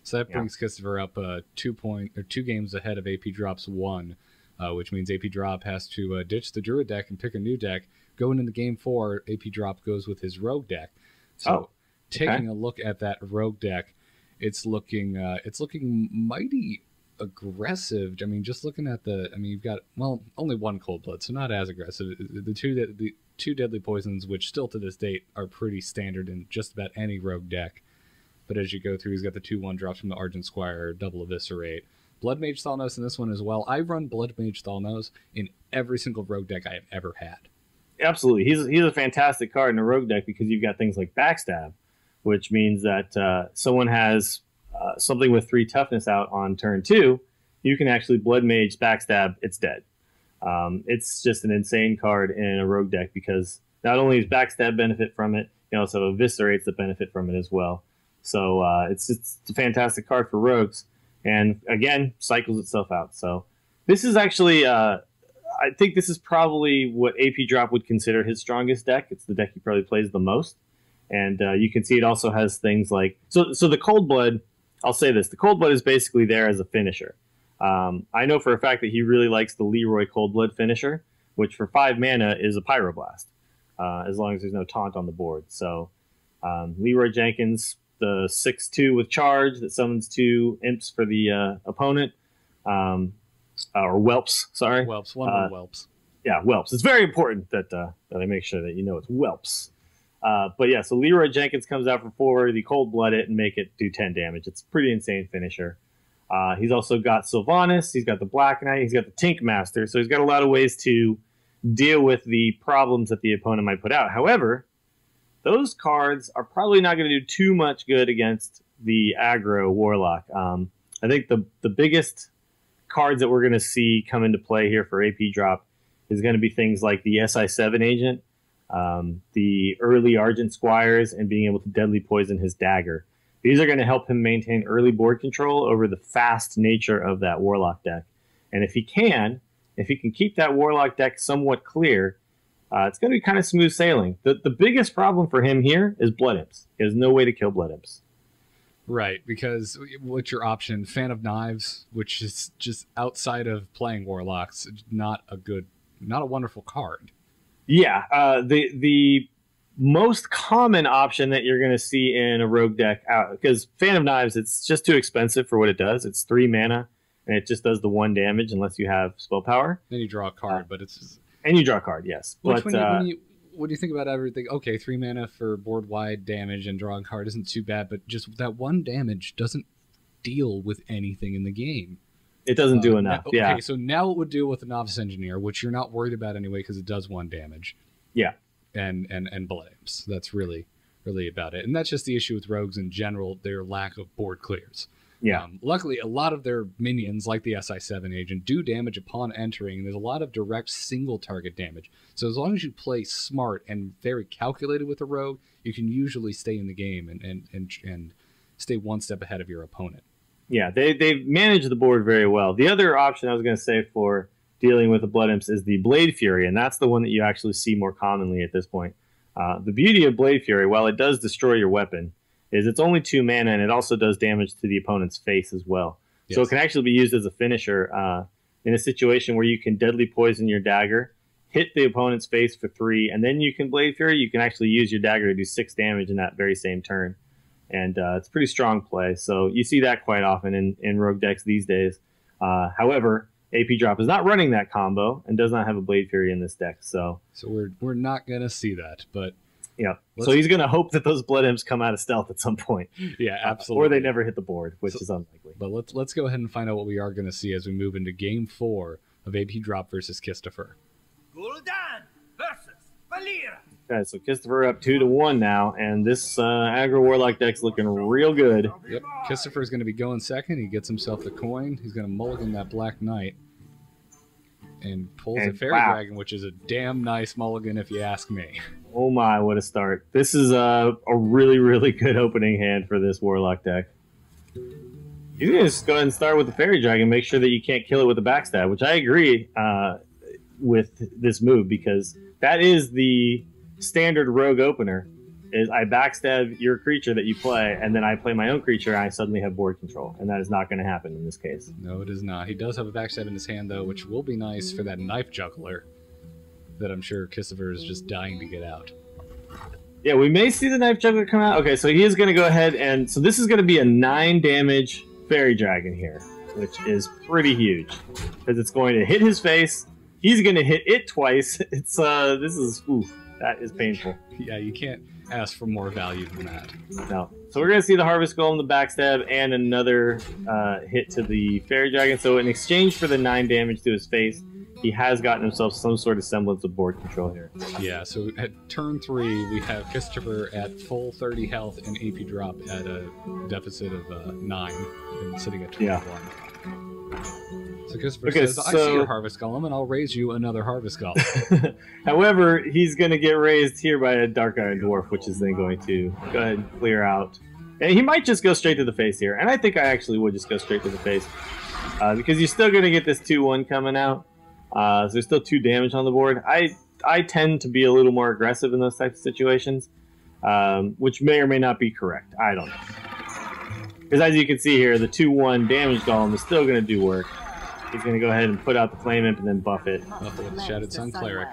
So that brings Kisstafer up 2 games ahead of apDrop's 1, which means apDrop has to ditch the Druid deck and pick a new deck. Going into game 4, apDrop goes with his Rogue deck. So taking a look at that Rogue deck, it's looking mighty aggressive. I mean, just looking at you've got, well, only 1 cold blood, so not as aggressive. The two deadly poisons, which still to this date are pretty standard in just about any Rogue deck. But as you go through, he's got the 2/1 drops from the Argent Squire, double Eviscerate. Blood Mage Thalnos in this one as well. I run Blood Mage Thalnos in every single Rogue deck I have ever had. Absolutely. He's a fantastic card in a Rogue deck because you've got things like Backstab, which means that someone has something with 3 toughness out on turn 2, you can actually Blood Mage Backstab, it's dead. It's just an insane card in a Rogue deck because not only does Backstab benefit from it, you also have Eviscerates that benefit from it as well. So it's a fantastic card for Rogues, and again, cycles itself out. So this is actually, I think this is probably what apDrop would consider his strongest deck. It's the deck he probably plays the most. And you can see it also has things like, so the Cold Blood, I'll say this, the Cold Blood is basically there as a finisher. I know for a fact that he really likes the Leroy Cold Blood finisher, which for 5 mana is a Pyroblast, as long as there's no taunt on the board. So Leroy Jenkins, the 6/2 with charge that summons 2 imps for the opponent, or whelps, sorry. Whelps, one of the whelps. Yeah, whelps. It's very important that I make sure that you know it's whelps. But yeah, so Leroy Jenkins comes out for 4, the Cold Blood it, and make it do 10 damage. It's a pretty insane finisher. He's also got Sylvanas, he's got the Black Knight, he's got the Tink Master, so he's got a lot of ways to deal with the problems that the opponent might put out. However, those cards are probably not going to do too much good against the aggro Warlock. I think the biggest cards that we're going to see come into play here for apDrop is going to be things like the SI7 agent, the early Argent Squires, and being able to deadly poison his dagger. These are going to help him maintain early board control over the fast nature of that Warlock deck. And if he can keep that Warlock deck somewhat clear, it's going to be kind of smooth sailing. The biggest problem for him here is Blood Imps. He has no way to kill Blood Imps. Right, because what's your option? Fan of Knives, which is just outside of playing Warlocks, not a wonderful card. Yeah, the most common option that you're going to see in a Rogue deck, because Fan of Knives, it's just too expensive for what it does. It's 3 mana, and it just does the 1 damage unless you have spell power. Then you draw a card, but it's just... And you draw a card, yes. Which when what do you think about everything? Okay, 3 mana for board-wide damage and drawing a card isn't too bad, but just that 1 damage doesn't deal with anything in the game. It doesn't do enough, yeah. Okay, so now it would deal with a Novice Engineer, which you're not worried about anyway because it does 1 damage. Yeah. And Blood Imps. That's really about it. And that's just the issue with Rogues in general, their lack of board clears. Yeah. Luckily, a lot of their minions, like the SI7 agent, do damage upon entering. There's a lot of direct single target damage. So as long as you play smart and very calculated with a rogue, you can usually stay in the game and stay 1 step ahead of your opponent. Yeah, they've managed the board very well. The other option I was going to say for dealing with the Blood Imps is the Blade Fury, and that's the one that you actually see more commonly at this point. The beauty of Blade Fury, while it does destroy your weapon, is it's only 2 mana, and it also does damage to the opponent's face as well. Yes. So it can actually be used as a finisher in a situation where you can deadly poison your dagger, hit the opponent's face for 3, and then you can Blade Fury. You can actually use your dagger to do 6 damage in that very same turn. And it's pretty strong play. So you see that quite often in Rogue decks these days. However, apDrop is not running that combo and does not have a Blade Fury in this deck. So we're not going to see that, but... Yeah, so he's going to hope that those Blood Imps come out of stealth at some point. Yeah, absolutely. Or they never hit the board, which is unlikely. But let's go ahead and find out what we are going to see as we move into Game 4 of apDrop versus Kisstafer. Gul'dan versus Valera. Okay, so Kisstafer up 2-1 now, and this aggro Warlock deck's looking real good. Yep, Kisstafer is going to be going second. He gets himself the coin. He's going to mulligan that Black Knight and pulls a Fairy Dragon, which is a damn nice mulligan if you ask me. Oh my, what a start. This is a really, really good opening hand for this Warlock deck. You can just go ahead and start with the Fairy Dragon, make sure that you can't kill it with a backstab, which I agree with this move, because that is the standard rogue opener, is I backstab your creature that you play, and then I play my own creature, and I suddenly have board control. And that is not going to happen in this case. No, it is not. He does have a backstab in his hand, though, which will be nice for that knife juggler that I'm sure Kisstafer is just dying to get out. Yeah, we may see the knife juggler come out. Okay, so he is going to go ahead, and so this is going to be a 9 damage fairy dragon here, which is pretty huge because it's going to hit his face. He's going to hit it twice. It's this is oof, that is painful. Yeah, you can't ask for more value than that. No. So we're going to see the Harvest Golem, the backstab, and another hit to the Fairy Dragon. So in exchange for the 9 damage to his face, he has gotten himself some sort of semblance of board control here. Yeah, so at turn 3, we have Kisstafer at full 30 health and apDrop at a deficit of 9 and sitting at 21. Yeah. So Kisstafer says, I see your Harvest Golem, and I'll raise you another Harvest Golem. However, he's going to get raised here by a Dark Iron Dwarf, which is then going to go ahead and clear out. And he might just go straight to the face here. And I think I actually would just go straight to the face. Because you're still going to get this 2-1 coming out. So there's still 2 damage on the board. I tend to be a little more aggressive in those types of situations, which may or may not be correct. I don't know. Because as you can see here, the 2-1 damage golem is still going to do work. He's going to go ahead and put out the Flame Imp and then buff it. Buff it with the Shattered Sun Cleric.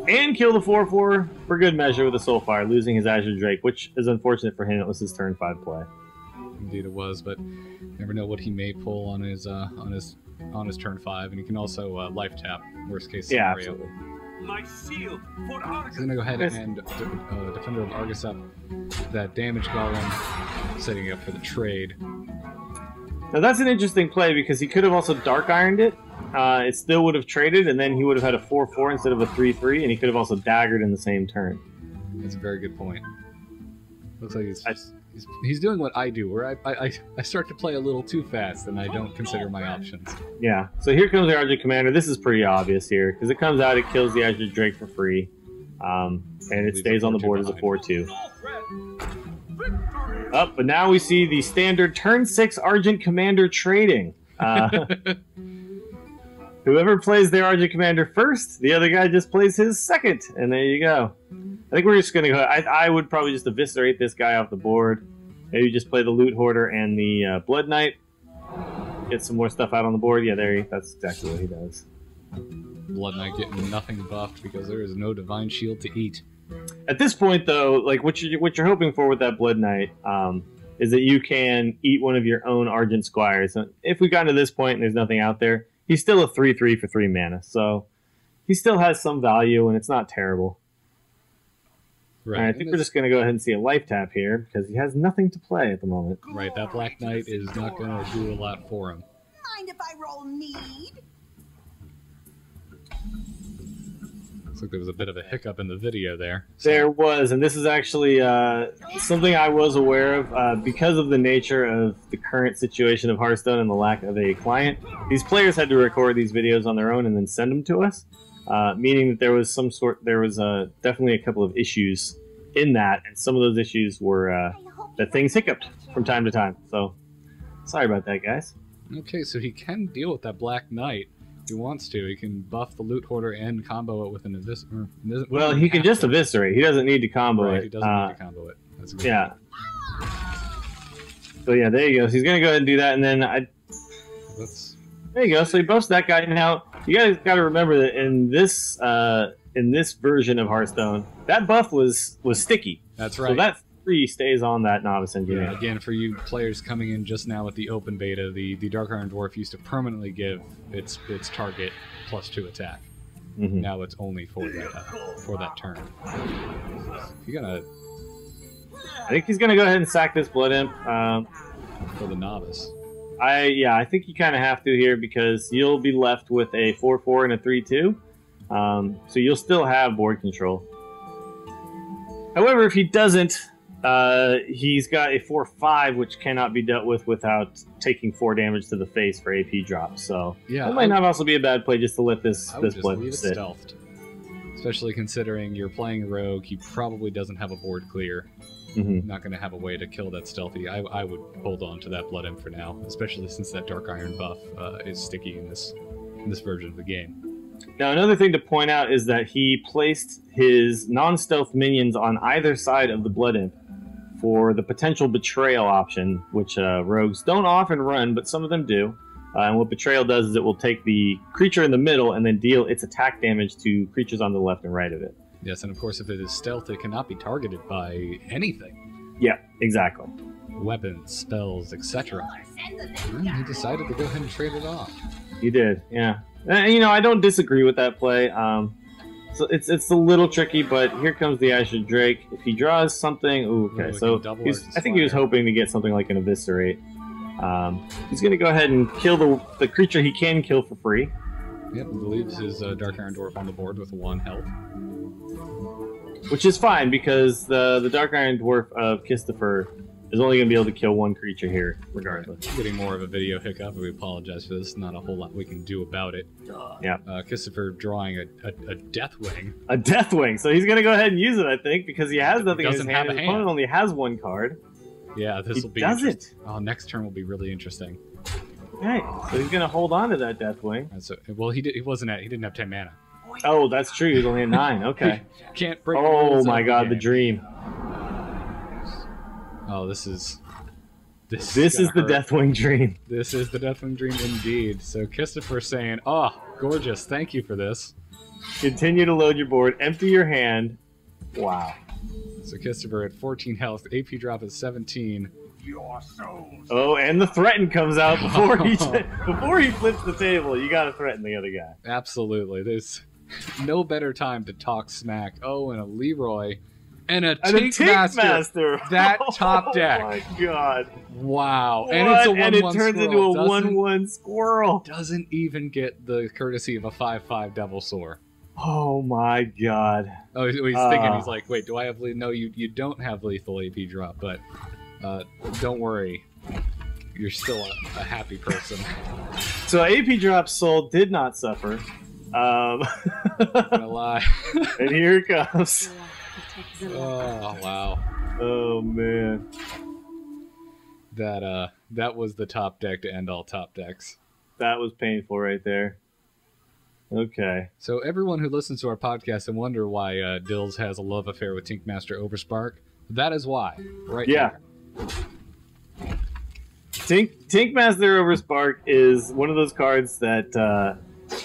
And kill the 4/4 for good measure with the Soulfire, losing his Azure Drake, which is unfortunate for him. It was his turn 5 play. Indeed it was, but never know what he may pull on his turn 5, and he can also life tap, worst case scenario. Yeah, absolutely. My shield for Argus. He's going to go ahead and Defender of Argus up that damage golem, setting up for the trade. Now that's an interesting play because he could have also Dark Ironed it. It still would have traded, and then he would have had a 4/4 instead of a 3/3, and he could have also daggered in the same turn. That's a very good point. Looks like he's doing what I do, where I start to play a little too fast, and I don't consider my options. Yeah. So here comes the Argent Commander. This is pretty obvious here because it comes out, it kills the Azure Drake for free, and it stays on the board as a 4/2. But now we see the standard turn 6 Argent Commander trading. Whoever plays their Argent Commander first, the other guy just plays his second, and there you go. I think we're just going to go... I would probably just eviscerate this guy off the board. Maybe just play the Loot Hoarder and the Blood Knight. Get some more stuff out on the board. Yeah, that's exactly what he does. Blood Knight getting nothing buffed because there is no Divine Shield to eat. At this point, though, like what you're hoping for with that Blood Knight is that you can eat one of your own Argent Squires. And if we got to this point and there's nothing out there, he's still a 3/3 for 3 mana, so he still has some value, and it's not terrible. Right. I think we're just going to go ahead and see a life tap here because he has nothing to play at the moment. Right, that Black Knight is not going to do a lot for him. Mind if I roll need? Looks like there was a bit of a hiccup in the video there. So. There was, and this is actually something I was aware of because of the nature of the current situation of Hearthstone and the lack of a client. These players had to record these videos on their own and then send them to us, meaning that there was definitely a couple of issues in that, and some of those issues were that things hiccuped from time to time. So sorry about that, guys. Okay, so he can deal with that Black Knight. He wants to. He can buff the Loot Hoarder and combo it with an eviscerate. Well, he can just eviscerate. He doesn't need to combo it. He doesn't need to combo it. That's a good point. So yeah, there you go. So he's gonna go ahead and do that, and then there you go. So he buffs that guy. Now you guys got to remember that in this version of Hearthstone, that buff was sticky. That's right. So that 3 stays on that Novice Engineer. Yeah, again, for you players coming in just now with the open beta, the Dark Iron Dwarf used to permanently give its target +2 attack. Mm-hmm. Now it's only for that turn. I think he's gonna go ahead and sack this Blood Imp for the Novice. I think you kind of have to here because you'll be left with a 4/4 and a 3/2, so you'll still have board control. However, if he doesn't, he's got a 4/5, which cannot be dealt with without taking 4 damage to the face for apDrop. So yeah, it might not also be a bad play just to let this Blood sit. Stealthed. Especially considering you're playing Rogue, he probably doesn't have a board clear. Mm-hmm. Not going to have a way to kill that stealthy. I would hold on to that Blood Imp for now, especially since that Dark Iron buff is sticky in this version of the game. Now, another thing to point out is that he placed his non-stealth minions on either side of the Blood Imp for the potential betrayal option, which rogues don't often run, but some of them do. And what betrayal does is it will take the creature in the middle and then deal its attack damage to creatures on the left and right of it. Yes, and of course, if it is stealth, it cannot be targeted by anything. Yeah, exactly. Weapons, spells, etc. He decided to go ahead and trade it off. He did, yeah. And, you know, I don't disagree with that play. So it's a little tricky, but here comes the Azure Drake. If he draws something, okay. So I think he was hoping to get something like an Eviscerate. He's going to go ahead and kill the creature he can kill for free. Yep, he leaves his Dark Iron Dwarf on the board with 1 health. Which is fine, because the Dark Iron Dwarf of Kisstafer is only going to be able to kill 1 creature here, regardless. Getting more of a video hiccup, we apologize for this. Not a whole lot we can do about it. Yeah. Kisstafer drawing a Deathwing. A Deathwing, so he's going to go ahead and use it, I think, because he has nothing in his doesn't have hand. a His opponent only has 1 card. Yeah, this will be doesn't. Oh, next turn will be really interesting. Right, so he's going to hold on to that Deathwing. So, well, he didn't have 10 mana. Oh, that's true. He's only at 9. Okay. Can't break. Oh my God, the dream. Oh, this is the Deathwing dream. This is the Deathwing dream indeed. So Kisstafer saying, "Oh, gorgeous! Thank you for this." Continue to load your board. Empty your hand. Wow. So Kisstafer at 14 health. AP drop is 17. Your souls. Oh, and the threaten comes out before he flips the table. You got to threaten the other guy. Absolutely. There's no better time to talk smack. Oh, and a Leroy. And a Tink Master. That top deck. Oh my God. Wow. What? And it's a 1/1 And it turns squirrel. into a 1/1 squirrel. Doesn't even get the courtesy of a 5/5 Devil Soar. Oh my God. Oh, he's thinking, he's like, wait, do I have lethal? No, you don't have lethal AP drop, but don't worry. You're still a happy person. So AP drop soul did not suffer. Not gonna lie. And here it comes. Oh, wow. Oh man. That was the top deck to end all top decks. That was painful right there. Okay. So everyone who listens to our podcast and wonder why Dills has a love affair with Tinkmaster Overspark, that is why. Right there. Tinkmaster Overspark is one of those cards that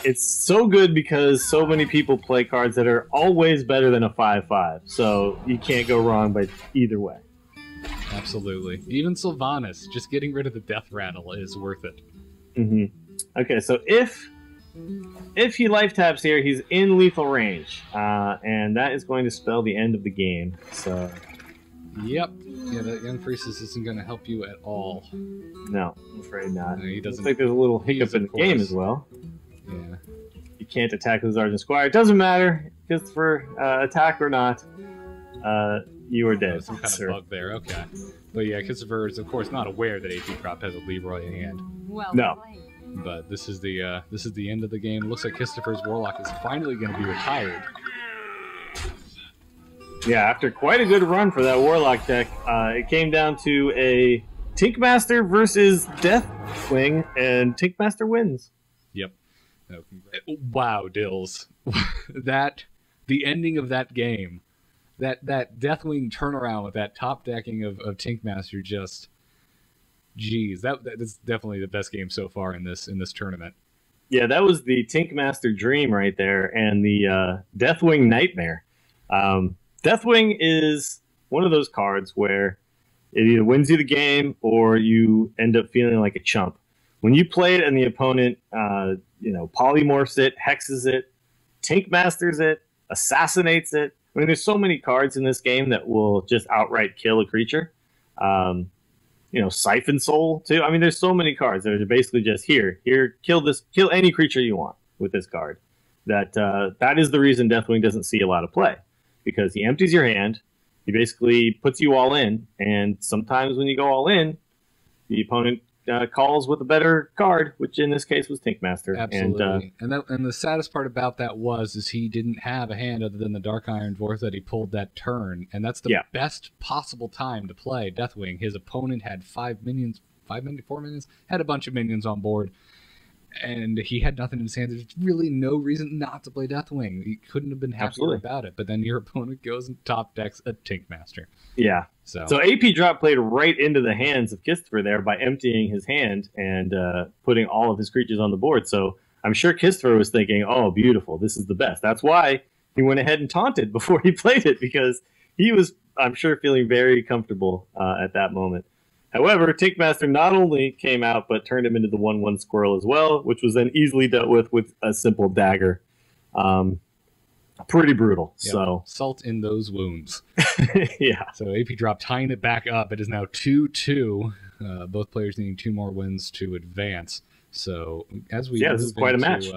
it's so good because so many people play cards that are always better than a 5/5. So you can't go wrong by either way. Absolutely. Even Sylvanas, just getting rid of the death rattle is worth it. Mm-hmm. Okay, so if he life taps here, he's in lethal range, and that is going to spell the end of the game. So. Yep. Yeah, that Young Priestess isn't going to help you at all. No, I'm afraid not. No, he doesn't. Looks like there's a little hiccup in the game as well. Yeah. You can't attack the Sergeant Squire. It doesn't matter, just for attack or not. You are dead. Some kind of bug there. Okay. But yeah, Kisstafer is of course not aware that AP Drop has a Leroy in hand. Well no. But this is the end of the game. It looks like Kisstafer's Warlock is finally going to be retired. Yeah, after quite a good run for that Warlock deck, it came down to a Tinkmaster versus Deathwing, and Tinkmaster wins. Yep. Wow, Dills. The ending of that game, that Deathwing turnaround with that top decking of Tinkmaster, just, geez, that's definitely the best game so far in this tournament. Yeah, that was the Tinkmaster dream right there, and the Deathwing nightmare. Deathwing is one of those cards where it either wins you the game or you end up feeling like a chump. When you play it and the opponent, polymorphs it, hexes it, Tinkmasters it, assassinates it. I mean, there's so many cards in this game that will just outright kill a creature. Siphon Soul too. I mean, there's so many cards that are basically just here, kill any creature you want with this card. That is the reason Deathwing doesn't see a lot of play. Because he empties your hand, he basically puts you all in, and sometimes when you go all in, the opponent calls with a better card, which in this case was Tinkmaster. Absolutely. And the saddest part about that is he didn't have a hand other than the Dark Iron Dwarf that he pulled that turn, and that's the best possible time to play Deathwing. His opponent had 4 minions, had a bunch of minions on board. and he had nothing in his hand. There's really no reason not to play Deathwing. He couldn't have been happier about it. But then your opponent goes and top decks a Tankmaster. Yeah. So apDrop played right into the hands of Kisstafer there by emptying his hand and putting all of his creatures on the board. So I'm sure Kisstafer was thinking, oh, beautiful, this is the best. That's why he went ahead and taunted before he played it, because he was, I'm sure, feeling very comfortable at that moment. However, Tankmaster not only came out, but turned him into the 1/1 squirrel as well, which was then easily dealt with a simple dagger. Pretty brutal. Yep. So salt in those wounds. Yeah. So apDrop tying it back up. It is now 2-2. Both players needing 2 more wins to advance. So as we this is quite a match.